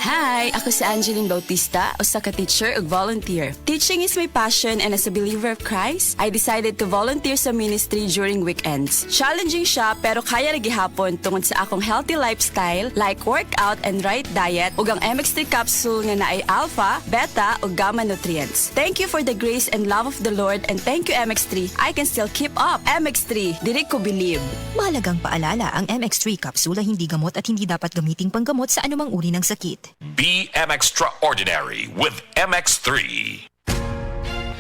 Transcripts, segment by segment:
Hi! Ako si Angeline Bautista, usa ka teacher ug volunteer. Teaching is my passion and as a believer of Christ, I decided to volunteer sa ministry during weekends. Challenging siya pero kaya ra gihapon tungod sa akong healthy lifestyle like workout and right diet ug ang MX3 capsule nga naay alpha, beta ug gamma nutrients. Thank you for the grace and love of the Lord and thank you MX3. I can still keep up. MX3, dili ko believe. Mahalagang paalala, ang MX3 capsule ay hindi gamot at hindi dapat gamiting panggamot sa anumang uri ng sakit. Be extraordinary with MX3.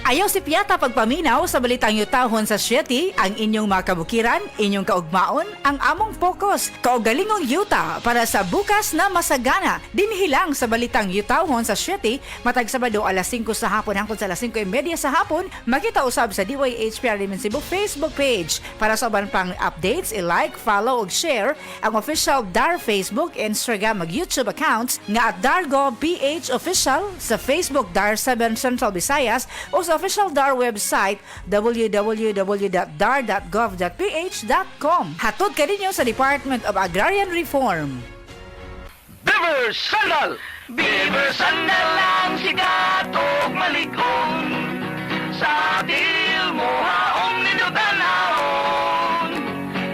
Ayaw si Piata pagpaminaw sa balitang yutahon sa 7, ang inyong mga kabukiran, inyong kaugmaon, ang among focus, kaugalingong yuta para sa bukas na masagana. Dinhilang sa balitang yutahon sa 7, matag Sabado alas 5 sa hapon hangtod sa alas 5:30 sa hapon, makita usab sa DYHPR Cebu Facebook page. Para sa uban pang updates, i-like, follow ug share ang official DAR Facebook, Instagram ug YouTube accounts nga at DarGovPH Official sa Facebook DAR 7 Central Visayas o sa official DAR website www.dar.gov.ph.com. Hatod ka ninyo sa Department of Agrarian Reform. Beaver Sandal! Beaver Sandal ang sikat o maligong sa dil mo haong ninutanahon.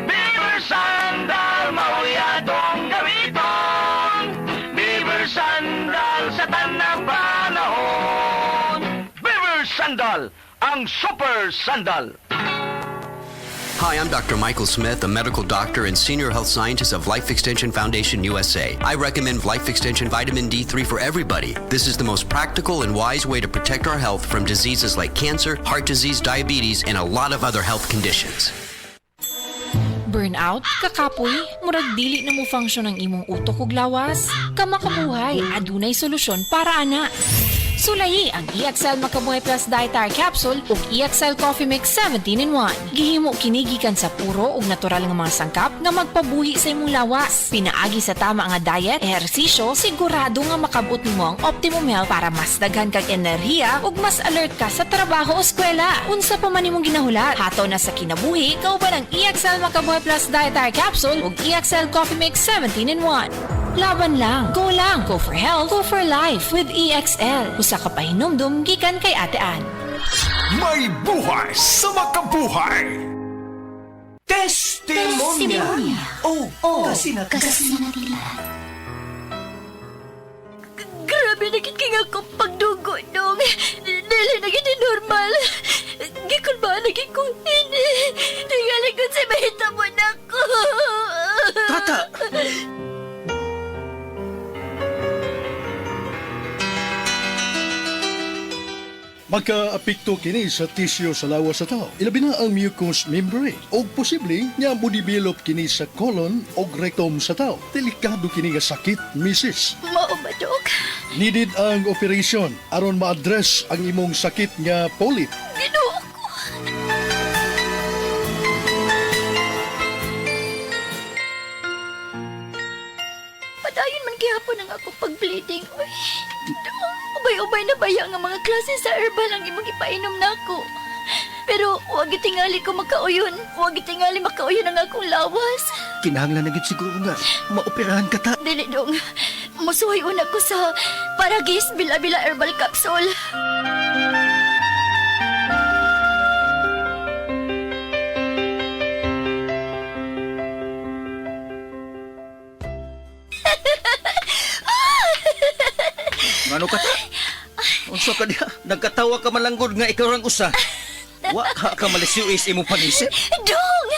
Beaver Sandal mauyadong gamiton. Beaver Sandal sa tanang panahon. Beaver Sandal, ang super sandal. Hi, I'm Dr. Michael Smith, a medical doctor and senior health scientist of Life Extension Foundation USA. I recommend Life Extension Vitamin D3 for everybody. This is the most practical and wise way to protect our health from diseases like cancer, heart disease, diabetes, and a lot of other health conditions. Burnout, kakapoy, murag dili na mo function ang imong utok ug lawas. Kamakabuhay, adunay solusyon para ana. Sulayi ang EXL Makabuhay Plus Dietary Capsule ug EXL Coffee Mix 17-in-1. Gihimo kini gikan sa puro ug natural nga mga sangkap nga magpabuhi sa imong lawas. Pinaagi sa tama nga diet, ehersisyo, sigurado nga makabot nimo ang optimum health para mas daghan kag enerhiya ug mas alert ka sa trabaho o eskwela. Unsa pa man imong ginahulat, hataw na sa kinabuhi, kauban ang EXL Makabuhay Plus Dietary Capsule ug EXL Coffee Mix 17-in-1. Laban lang, go for health, go for life with EXL. Usa ka pahinumdum gikan kay Ate Ann. May buhay sa makabuhay! Testimonya. Kasi na Grabe na kay ako pagdugo dong. Dili na gid normal. Gikon ba lagi ko ini. Tingali ko sa mahitabo nako. Tata. Magka-apekto kini sa tisyo sa lawas sa tao. Ilabi na ang mucous membrane. O posible nga mo-develop kini sa colon o rectum sa tao. Delikado kini nga sakit, misis. Mao ba, Dok? Needed ang operation aron ma-address ang imong sakit nga polyp. Ginoo ko. Padayon man gihapon ang ako pag-bleeding. Uy, ubay-ubay na baya nga mga klase sa herbal ang imong ipainom nako. Pero huwag itingali ko makauyon. Huwag itingali makauyon ang akong lawas. Kinahanglan na gid siguro nga maoperahan ka ta. Dili dong. Musuhay una ko sa Paragis Bila-Bila Herbal Capsule. Ngano ka ta? Unsa ka diha? Nagkatawa ka malanggod nga ikaw rang usa. Wa ka malisiwis imong panisip. Dong!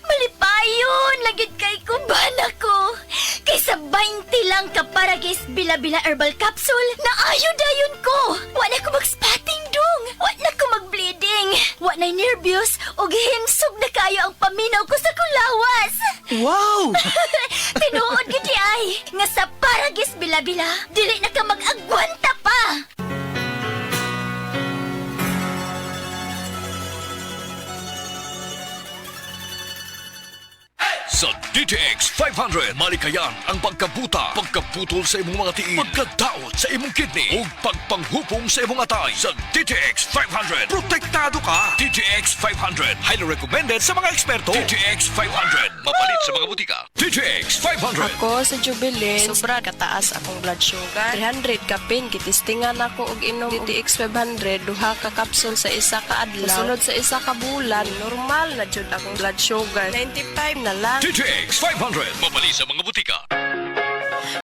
Malipayon! Lagid kay kuban ako! Kaysa 20 lang ka Paragis Bila-Bila Herbal Capsule, naayo-dayon ko! Wala ko mag-spotting, Dong! Wala ko mag-bleeding! Wala nervyos o gihimsog na kayo ang paminaw ko sa kulawas! Wow! Tinuod gid ay nga sa Paragis Bila-Bila, dili na ka mag-agwanta pa! Sa DTX 500, malikayan ang pagkabuta, pagkaputol sa imong mga tiil, pagkadaot sa imong kidney, ug pagpanghupong sa imong atay. Sa DTX 500, protektado ka. DTX 500, highly recommended sa mga eksperto. DTX 500, mapalit sa mga butika. DTX 500. Ako sa Jubilee, sobra kataas akong blood sugar. 300 kapin, kitistingan ako og inom DTX 500, duha ka kapsul sa isa ka adlaw. Sunod sa isa ka bulan, normal na jud akong blood sugar. 95 na lang. DTX 500, mapalit sa mga butika.